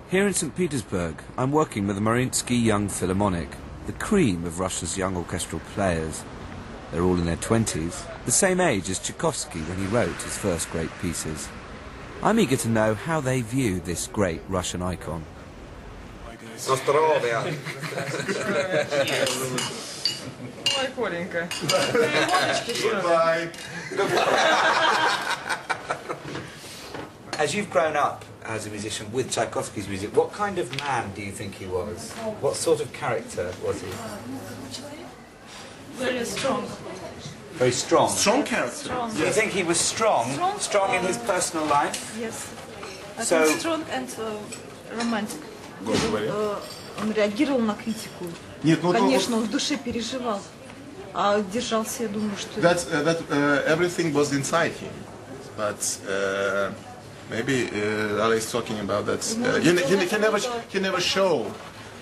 Here in St. Petersburg, I'm working with the Mariinsky Young Philharmonic, the cream of Russia's young orchestral players. They're all in their 20s, the same age as Tchaikovsky when he wrote his first great pieces. I'm eager to know how they view this great Russian icon. As you've grown up as a musician with Tchaikovsky's music, what kind of man do you think he was? What sort of character was he? Very strong. Very strong. Strong character. Strong. Do you think he was strong? Strong in his personal life? Yes. So, Strong and romantic. Он реагировал на критику. Конечно, он в душе переживал. А держался, я думаю, что... Everything was inside him. But maybe Ali is talking about that. He never show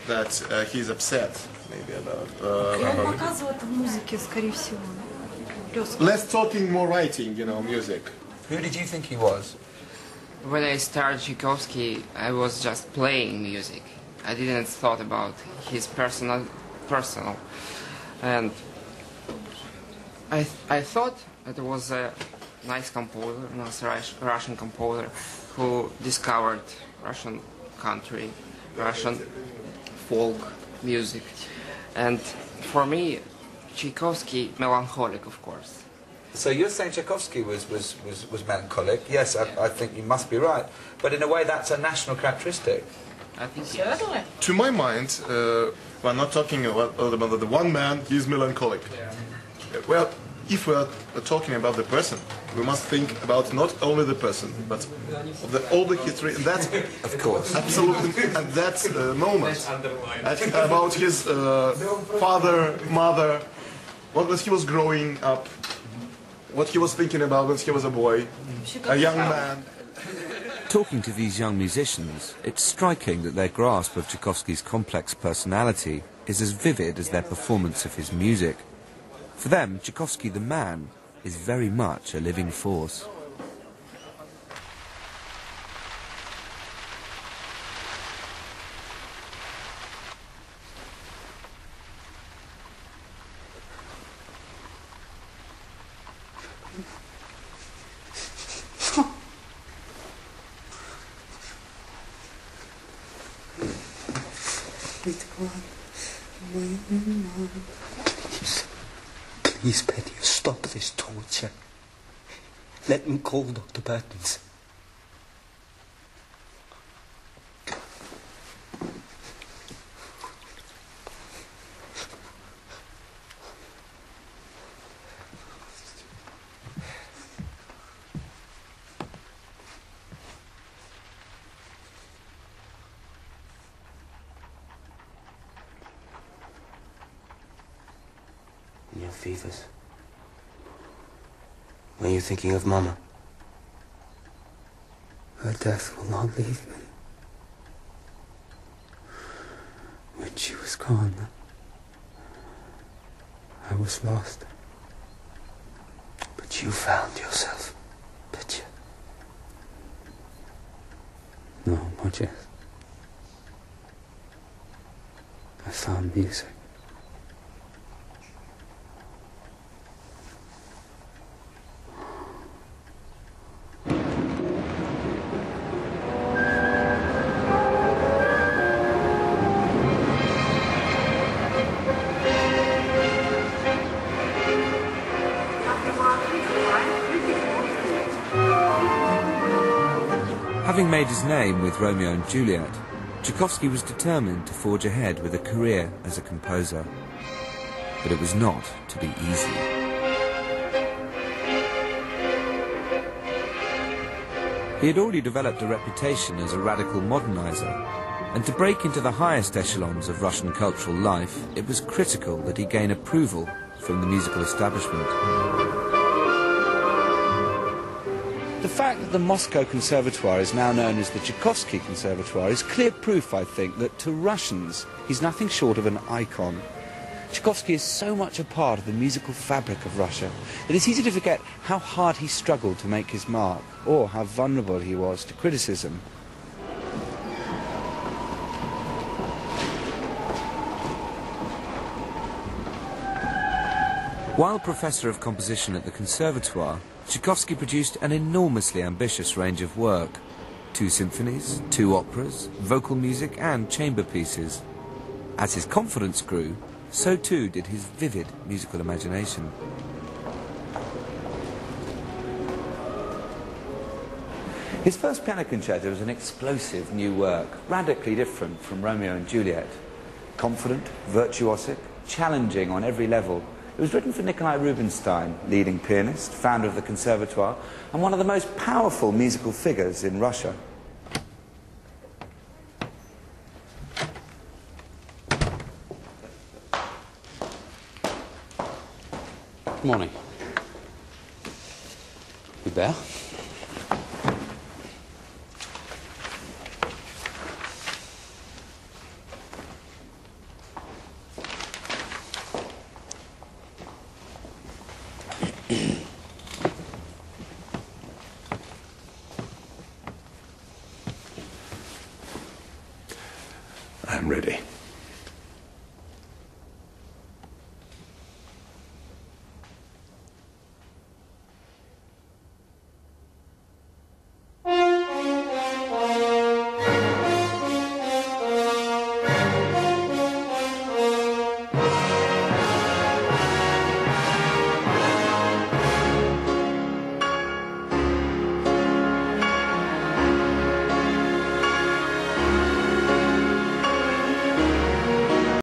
that he's upset. Maybe about. Он показывал это в музыке, скорее всего. Less talking, more writing, music. who did you think he was? When I started Tchaikovsky, I was just playing music. I didn't thought about his personal, and I thought it was a nice composer, nice Russian composer, who discovered Russian country, Russian folk music, and for me, Tchaikovsky melancholic, of course. So you're saying Tchaikovsky was melancholic? Yes, I think you must be right. But in a way, that's a national characteristic. I think yes. To my mind, we're not talking about the one man, he's melancholic. Well, if we're talking about the person, we must think about not only the person, but of all the history, and that's, Of course. absolutely, and that's the moment. I think about his father, mother, what he was growing up, what he was thinking about when he was a boy, a young man. Talking to these young musicians, it's striking that their grasp of Tchaikovsky's complex personality is as vivid as their performance of his music. For them, Tchaikovsky the man is very much a living force. Please, Betty, stop this torture. Let them call Dr. Burtons. Your fevers. Were you thinking of Mama? Her death will not leave me. When she was gone, I was lost. But you found yourself, did you? No, not yet. I found music. Having made his name with Romeo and Juliet, Tchaikovsky was determined to forge ahead with a career as a composer. But it was not to be easy. He had already developed a reputation as a radical modernizer, and to break into the highest echelons of Russian cultural life, it was critical that he gain approval from the musical establishment. The fact that the Moscow Conservatoire is now known as the Tchaikovsky Conservatoire is clear proof, I think, that to Russians he's nothing short of an icon. Tchaikovsky is so much a part of the musical fabric of Russia that it's easy to forget how hard he struggled to make his mark, or how vulnerable he was to criticism. While professor of composition at the Conservatoire, Tchaikovsky produced an enormously ambitious range of work. 2 symphonies, 2 operas, vocal music and chamber pieces. As his confidence grew, so too did his vivid musical imagination. His first piano concerto was an explosive new work, radically different from Romeo and Juliet. Confident, virtuosic, challenging on every level. It was written for Nikolai Rubinstein, leading pianist, founder of the Conservatoire, and one of the most powerful musical figures in Russia. Good morning. Hubert?